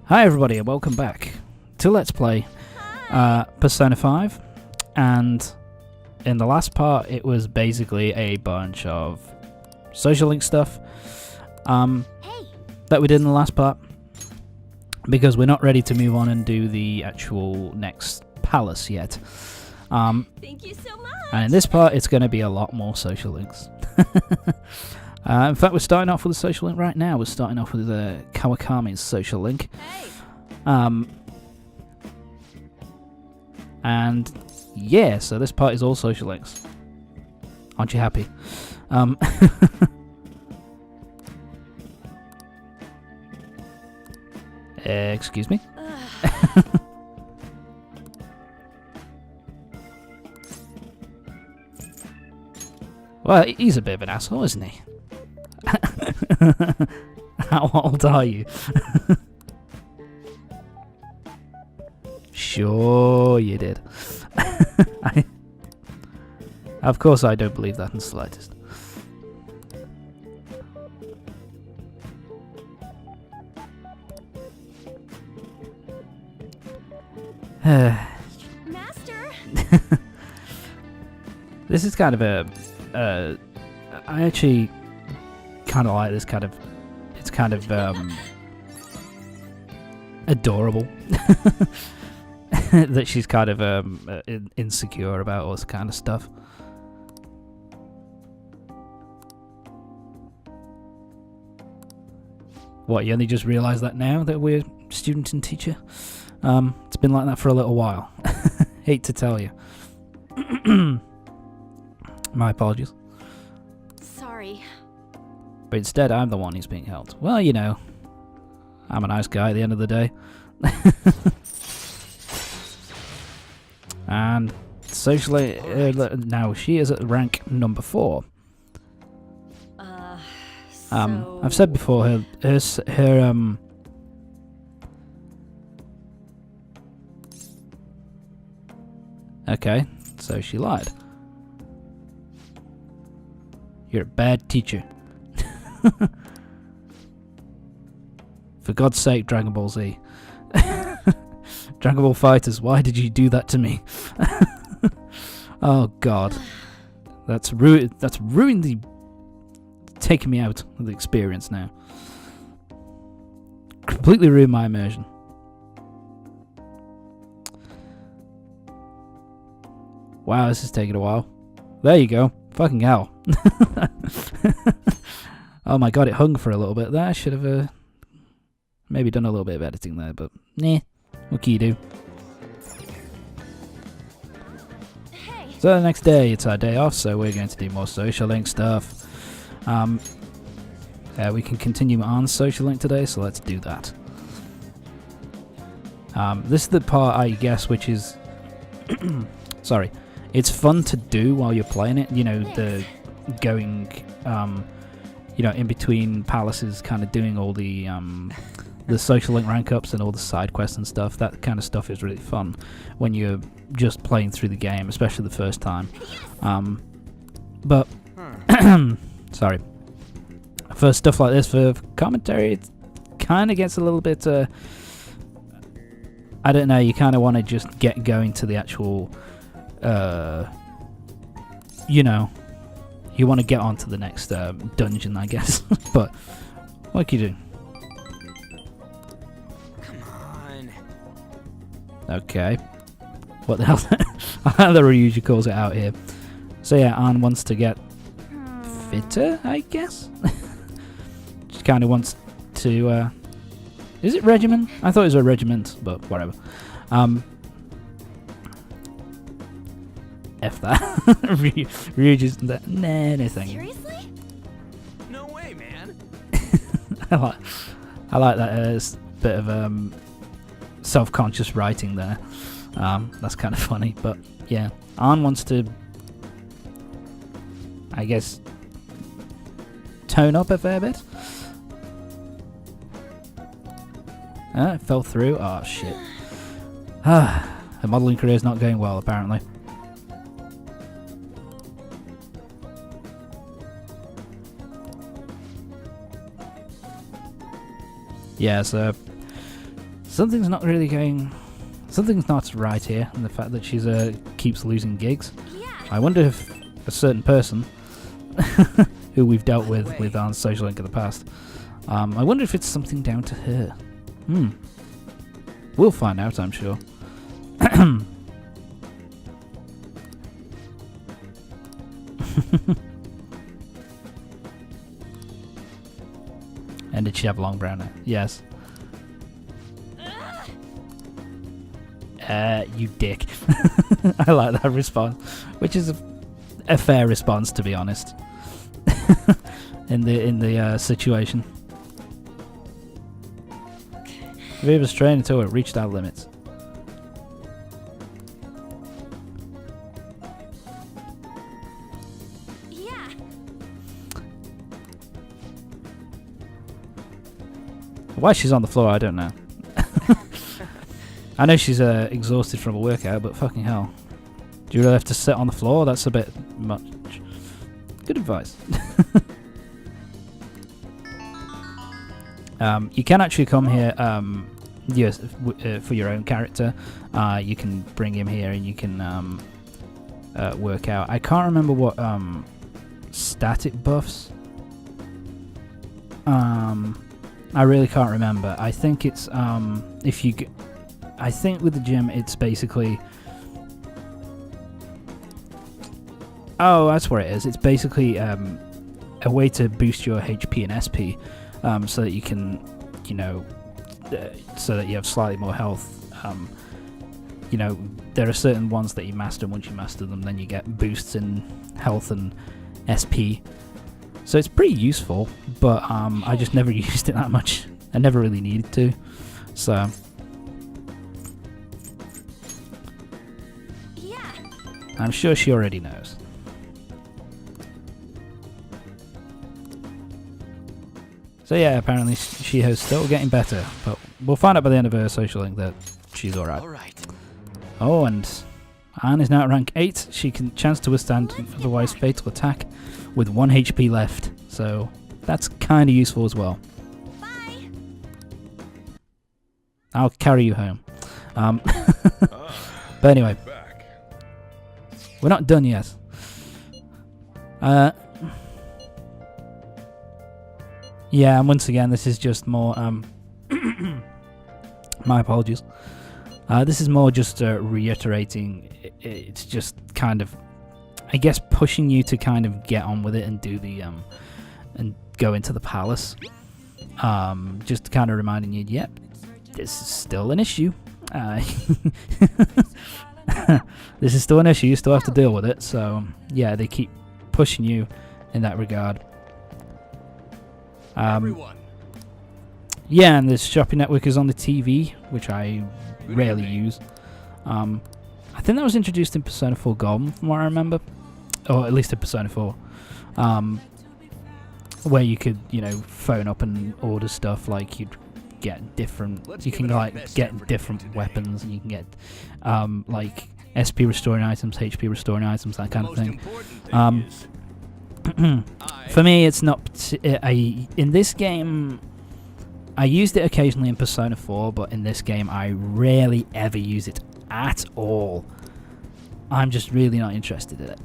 Hi everybody and welcome back to Let's Play Persona 5, and in the last part it was basically a bunch of social link stuff that we did in the last part, because we're not ready to move on and do the actual next palace yet. Thank you so much. And in this part it's going to be a lot more social links. In fact, we're starting off with a social link right now. We're starting off with Kawakami's social link. Hey. And yeah, so this part is all social links. Aren't you happy? Excuse me? Well, he's a bit of an asshole, isn't he? How old are you? Sure you did. Of course I don't believe that in the slightest. Master. This is kind of I actually kind of like this kind of, it's kind of adorable that she's kind of insecure about all this kind of stuff. What, you only just realised that now that we're student and teacher? It's been like that for a little while. Hate to tell you. My apologies. Sorry. But instead, I'm the one who's being held. Well, you know, I'm a nice guy at the end of the day. And socially, now she is at rank number 4. I've said before, her okay, so she lied. You're a bad teacher. For God's sake, Dragon Ball Z. Dragon Ball Fighters, why did you do that to me? Oh God. That's ruined the... taking me out of the experience now. Completely ruined my immersion. Wow, this is taking a while. There you go. Fucking hell. Oh my God, it hung for a little bit there. I should have maybe done a little bit of editing there, but nah. What can you do? Hey. So the next day, it's our day off, so we're going to do more social link stuff. We can continue on social link today, so let's do that. This is the part, I guess, which is... sorry. It's fun to do while you're playing it, you know, the going, you know, in between palaces, kind of doing all the social link rank ups and all the side quests and stuff. That kind of stuff is really fun when you're just playing through the game, especially the first time. But, sorry. For stuff like this, for commentary, it kind of gets a little bit, I don't know, you kind of want to just get going to the actual... you know, you want to get on to the next dungeon, I guess. But what can you do? Come on. Okay. What the hell? The Ryuji calls it out here. So yeah, Anne wants to get fitter, I guess. She kind of wants to. Is it regimen? I thought it was a regiment, but whatever. F that. Ryuji's nah, anything. Seriously? No way, man. I like that bit of self-conscious writing there. That's kind of funny, but yeah, Anne wants to, I guess, tone up a fair bit. It fell through. Oh shit. Her modelling career is not going well, apparently. Yeah, so something's not really going. Something's not right here, and the fact that she's keeps losing gigs. Yeah. I wonder if a certain person who we've dealt with on Social Link in the past. I wonder if it's something down to her. We'll find out, I'm sure. And did she have long brown hair? Yes. You dick. I like that response, which is a fair response, to be honest. in the situation. We was trained until it reached our limits. Yeah. Why she's on the floor, I don't know. I know she's exhausted from a workout, but fucking hell. Do you really have to sit on the floor? That's a bit much. Good advice. You can actually come here yes, for your own character. You can bring him here and you can work out. I can't remember what static buffs. I really can't remember. I think it's if you. I think with the gym, it's basically. Oh, that's where it is. It's basically a way to boost your HP and SP, so that you can, you know, so that you have slightly more health. You know, there are certain ones that you master. Once you master them, then you get boosts in health and SP. So it's pretty useful, but I just never used it that much. I never really needed to. So. Yeah. I'm sure she already knows. So yeah, apparently she is still getting better, but we'll find out by the end of her social link that she's alright. Oh, and Anne is now at rank 8. She can chance to withstand an otherwise fatal attack with 1 HP left, so that's kind of useful as well. Bye. I'll carry you home. But anyway, we're not done yet. Yeah, and once again, this is just more. My apologies. This is more just reiterating. It's just kind of, I guess, pushing you to kind of get on with it and do the and go into the palace. Just kind of reminding you, yep, this is still an issue. This is still an issue. You still have to deal with it. So yeah, they keep pushing you in that regard. Yeah, and the shopping network is on the TV, which I rarely use. I think that was introduced in Persona 4 Golden, from what I remember, or at least in Persona 4, where you could, you know, phone up and order stuff. Like you'd get different, you can like get different weapons, and you can get like SP restoring items, HP restoring items, that kind of thing. For me, it's not. In this game, I used it occasionally in Persona 4, but in this game, I rarely ever use it at all. I'm just really not interested in it.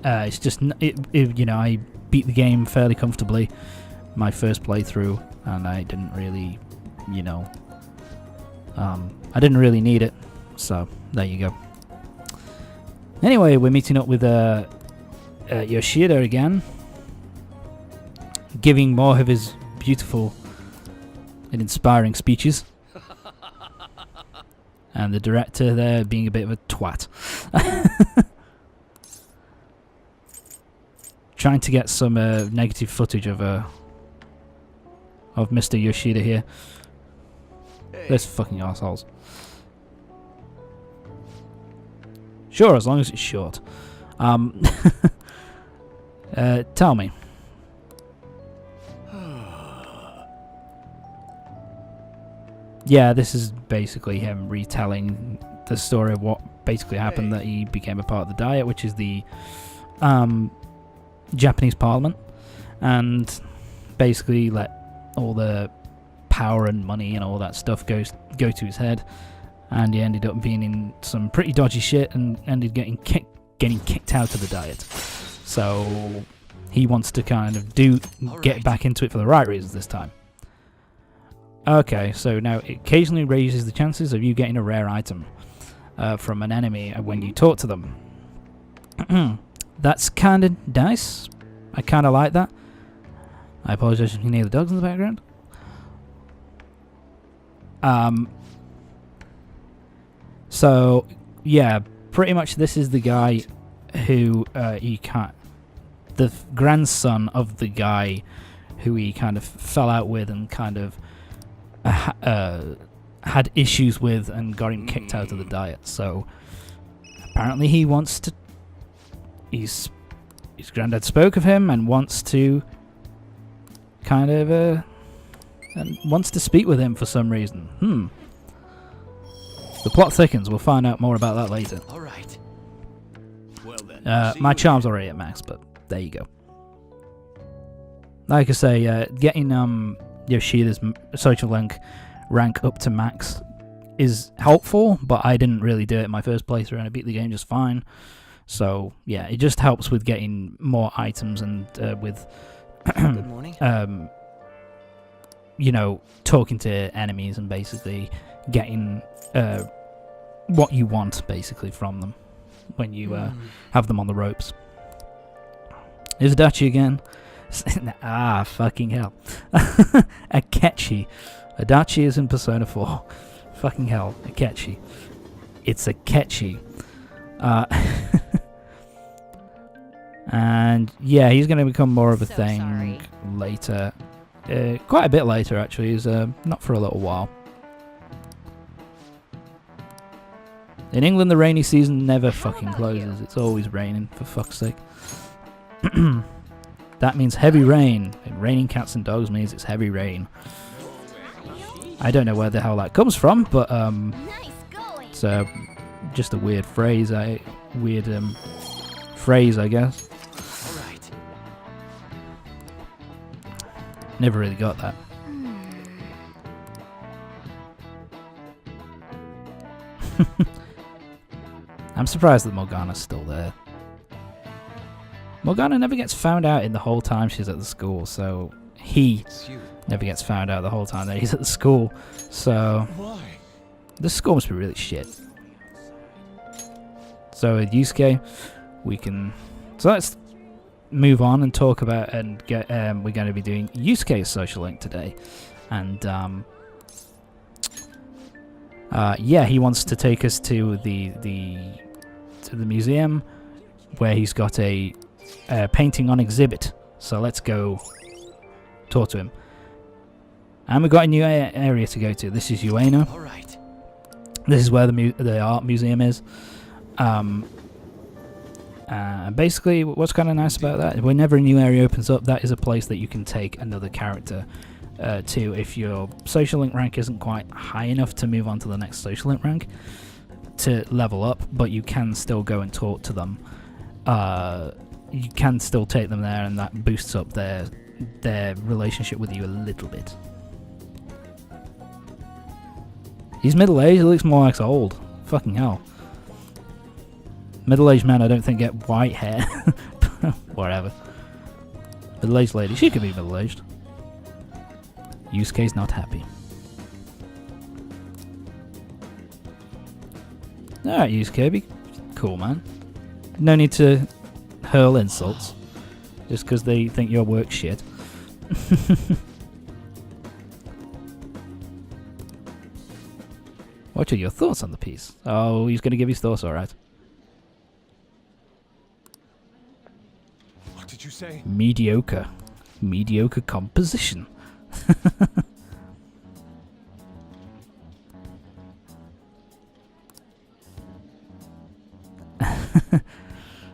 It's just, you know, I beat the game fairly comfortably my first playthrough, and I didn't really, you know, I didn't really need it. So there you go. Anyway, we're meeting up with Yoshida again, giving more of his beautiful and inspiring speeches, and the director there being a bit of a twat. Trying to get some negative footage of Mr. Yoshida here. Those fucking assholes. Sure, as long as it's short. Tell me. Yeah, this is basically him retelling the story of what basically happened, that he became a part of the Diet, which is the Japanese parliament, and basically let all the power and money and all that stuff go to his head, and he ended up being in some pretty dodgy shit and ended getting kicked out of the Diet. So he wants to kind of get back into it for the right reasons this time. Okay, so now it occasionally raises the chances of you getting a rare item from an enemy when you talk to them. That's kind of nice. I kind of like that. I apologize if you can hear the dogs in the background. So yeah, pretty much this is the guy who he can't. The grandson of the guy who he kind of fell out with and kind of had issues with and got him kicked out of the Diet. So apparently he wants to. His granddad spoke of him and wants to kind of and wants to speak with him for some reason. The plot thickens. We'll find out more about that later. All right. Well then. My charm's already at max, but there you go. Like I say, getting Yoshida's social rank up to max is helpful, but I didn't really do it in my first playthrough and I beat the game just fine. So yeah, it just helps with getting more items and with Good morning. talking to enemies and basically getting what you want basically from them when you have them on the ropes. Here's Adachi again. Fucking hell. Akechi. Adachi is in Persona 4. Fucking hell. Akechi. It's Akechi. And yeah, he's going to become more of a thing later. Quite a bit later, actually. He's not for a little while. In England, the rainy season never fucking closes. It's always raining, for fuck's sake. That means heavy rain. And raining cats and dogs means it's heavy rain. I don't know where the hell that comes from, but it's just a weird phrase. Phrase, I guess. Never really got that. I'm surprised that Morgana's still there. Morgana never gets found out in the whole time she's at the school, so he never gets found out the whole time that he's at the school. So the school must be really shit. So with Yusuke, we can. So let's move on and talk about and get. We're going to be doing Yusuke's social link today, and yeah, he wants to take us to the museum where he's got a painting on exhibit. So let's go talk to him. And we've got a new area to go to. This is Ueno. All right. This is where the art museum is. Basically, what's kind of nice about that, whenever a new area opens up, that is a place that you can take another character to if your social link rank isn't quite high enough to move on to the next social link rank to level up, but you can still go and talk to them. You can still take them there, and that boosts up their relationship with you a little bit. He's middle-aged, he looks more like old. Fucking hell. Middle-aged men, I don't think, get white hair. Whatever. Middle-aged lady, she could be middle-aged. Yusuke's not happy. Alright, Yusuke, be cool, man. No need to hurl insults just because they think your work's shit. What are your thoughts on the piece? Oh, he's going to give his thoughts, alright. What did you say? Mediocre. Mediocre composition.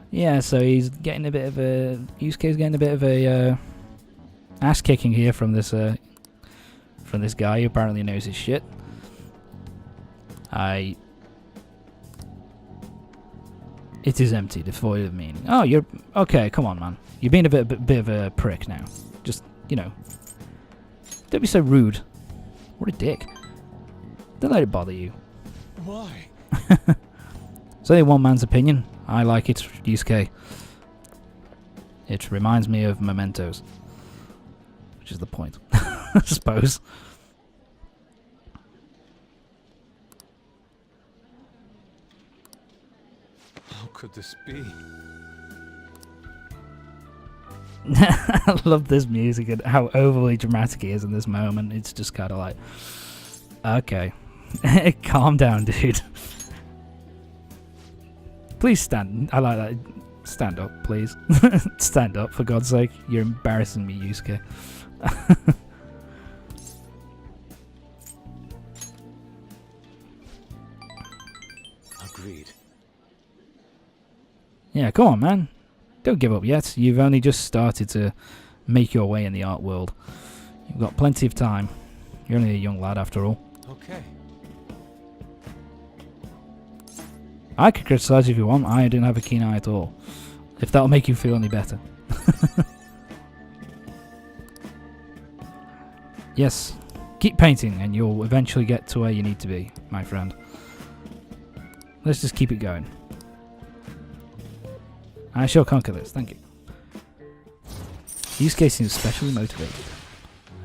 Yeah, so he's getting a bit of a... Yusuke's getting a bit of a ass kicking here from this guy who apparently knows his shit. It is empty, devoid of meaning. Oh, you're... Okay, come on, man. You're being a bit of a prick now. Just, don't be so rude. What a dick. Don't let it bother you. Why? It's only one man's opinion. I like it, Yusuke. It reminds me of mementos. Which is the point, I suppose. How could this be? I love this music and how overly dramatic it is in this moment. It's just kind of like, okay, calm down, dude. Please stand. I like that. Stand up, please. Stand up, for God's sake. You're embarrassing me, Yusuke. Agreed. Yeah, come on, man. Don't give up yet. You've only just started to make your way in the art world. You've got plenty of time. You're only a young lad after all. Okay. I could criticize you if you want. I didn't have a keen eye at all. If that'll make you feel any better. Yes. Keep painting and you'll eventually get to where you need to be, my friend. Let's just keep it going. I shall conquer this, thank you. Yusuke seems especially motivated.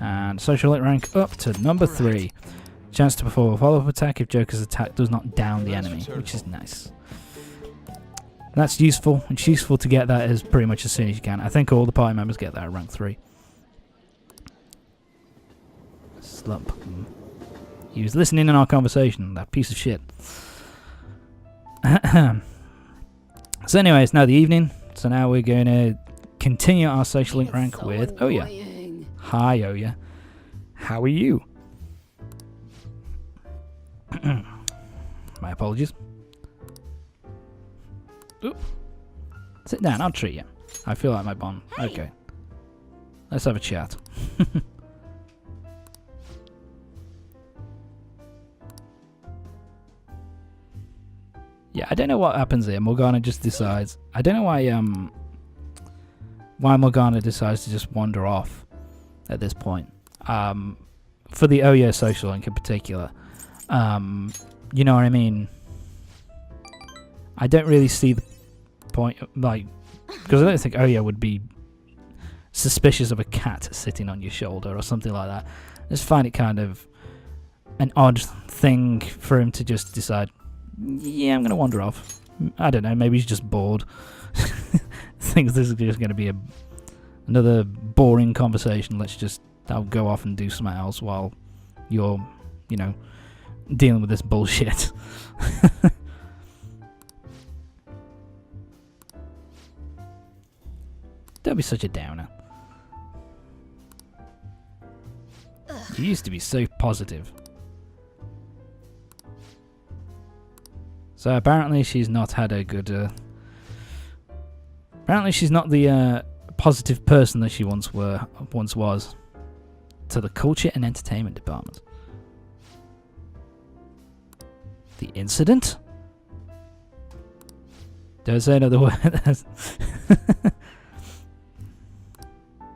And social hit rank up to number 3. Chance to perform a follow-up attack if Joker's attack does not down the enemy, which is nice. That's useful. It's useful to get that as pretty much as soon as you can. I think all the party members get that at rank 3. Slump. He was listening in our conversation, that piece of shit. So anyway, it's now the evening. So now we're going to continue our social link rank with Ohya. Hi, Ohya. How are you? My apologies. Oop. Sit down, I'll treat you. I feel like my bond. Hey. Okay. Let's have a chat. Yeah, I don't know what happens here. Morgana just decides. I don't know why Morgana decides to just wander off at this point. For the Ohya social link in particular. You know what I mean? I don't really see the point, like, because I don't think Ohya would be suspicious of a cat sitting on your shoulder or something like that. I just find it kind of an odd thing for him to just decide, yeah, I'm going to wander off. I don't know, maybe he's just bored. Thinks this is just going to be another boring conversation. I'll go off and do something else while you're, you know, dealing with this bullshit. Don't be such a downer. You used to be so positive. So apparently she's not had a good... apparently she's not the positive person that she once was. To the culture and entertainment department. The incident? Don't say another word.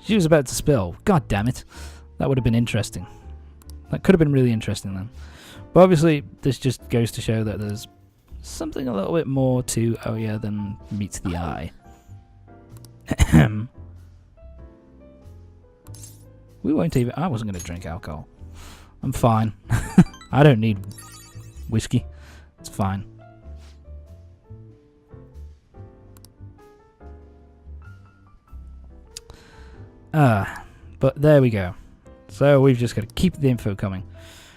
She was about to spill. God damn it. That would have been interesting. That could have been really interesting then. But obviously, this just goes to show that there's something a little bit more to Ohya than meets the eye. We won't even... I wasn't going to drink alcohol. I'm fine. I don't need whiskey. It's fine. But there we go. So we've just got to keep the info coming.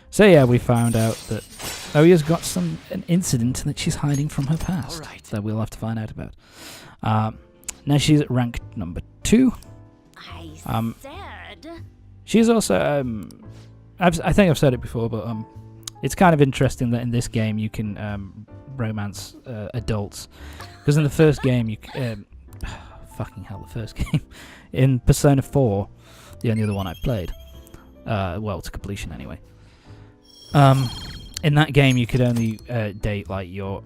So yeah, we found out that Ohya's got an incident that she's hiding from her past. All right. That we'll have to find out about. Now she's at rank number 2. I said. She's also... I think I've said it before, but it's kind of interesting that in this game you can romance adults. Because in the first game, you... fucking hell, the first game. In Persona 4, the only other one I played. Well, to completion anyway. In that game, you could only date your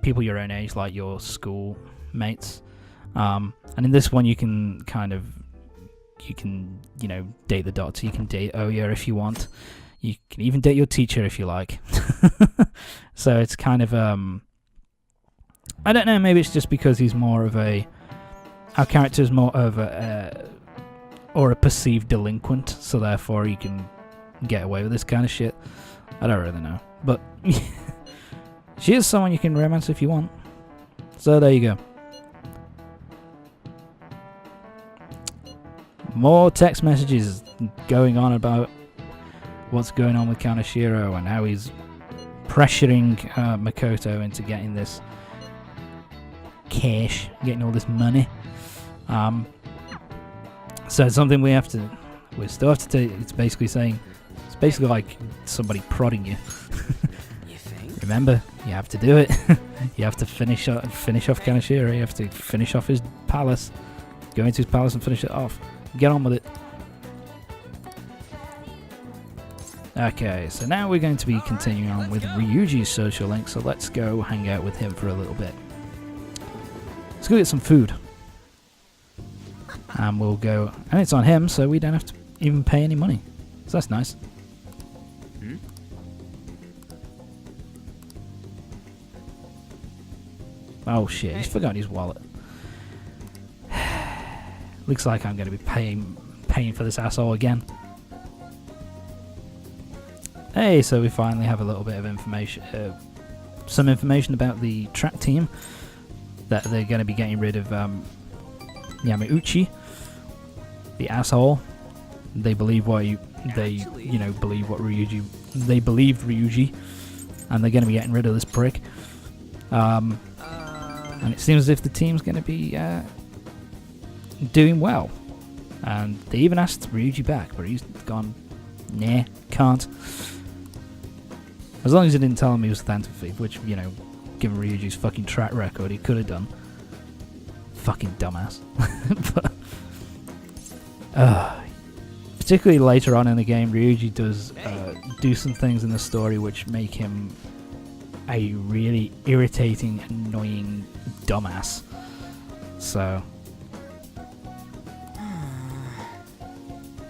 people your own age, like your school mates. And in this one, you can kind of you can, date the doctor, you can date Ohya if you want. You can even date your teacher if you like. So it's kind of, I don't know, maybe it's just because he's more of our character is more of a perceived delinquent, so therefore he can get away with this kind of shit. I don't really know. But she is someone you can romance if you want. So there you go. More text messages going on about what's going on with Kaneshiro and how he's pressuring Makoto into getting this cash, getting all this money. So it's something we still have to take. It's basically like somebody prodding you. You think? Remember, you have to do it. You have to finish off Kaneshiro. You have to finish off his palace. Go into his palace and finish it off. Get on with it. Okay, so now we're going to be continuing on with Ryuji's social link, so let's go hang out with him for a little bit. Let's go get some food. And we'll go... And it's on him, so we don't have to even pay any money. So that's nice. Oh shit, he's forgotten his wallet. Looks like I'm going to be paying for this asshole again. Hey, so we finally have a little bit of information, some information about the track team, that they're going to be getting rid of Yamauchi, the asshole. They believe believe Ryuji, they believed Ryuji, and they're going to be getting rid of this prick. And it seems as if the team's going to be doing well. And they even asked Ryuji back, but he's gone, nah, can't. As long as he didn't tell him he was a Phantom Thief, which, given Ryuji's fucking track record, he could have done. Fucking dumbass. But, particularly later on in the game, Ryuji does do some things in the story which make him a really irritating, annoying dumbass. So...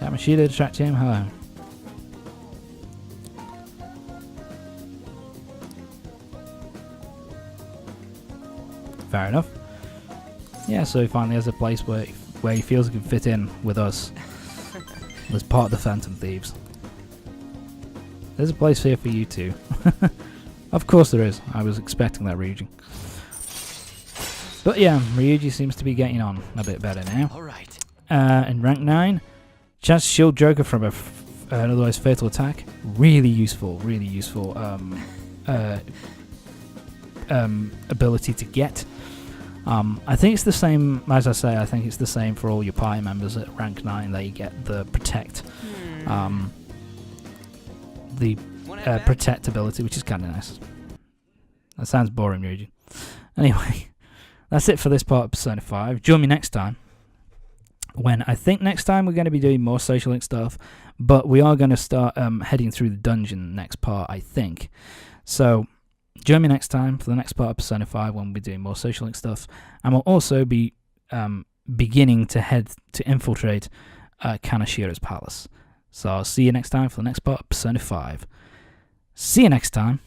Yamashita, track team, hello. Fair enough. Yeah, so he finally has a place where he feels he can fit in with us as part of the Phantom Thieves. There's a place here for you too. Of course there is. I was expecting that, Ryuji. But yeah, Ryuji seems to be getting on a bit better now. Alright. In rank 9, chance to shield Joker from an otherwise fatal attack. Really useful ability to get. I think it's the same, as I say, I think it's the same for all your party members at rank 9. They get the protect. The protect ability, which is kind of nice. That sounds boring, Ryuji. Anyway, that's it for this part of Persona 5. Join me next time, when I think next time we're going to be doing more social link stuff, but we are going to start heading through the dungeon next part, I think. So join me next time for the next part of Persona 5 when we're doing more social link stuff, and we'll also be beginning to head to infiltrate Kaneshiro's palace. So I'll see you next time for the next part of Persona 5. See you next time.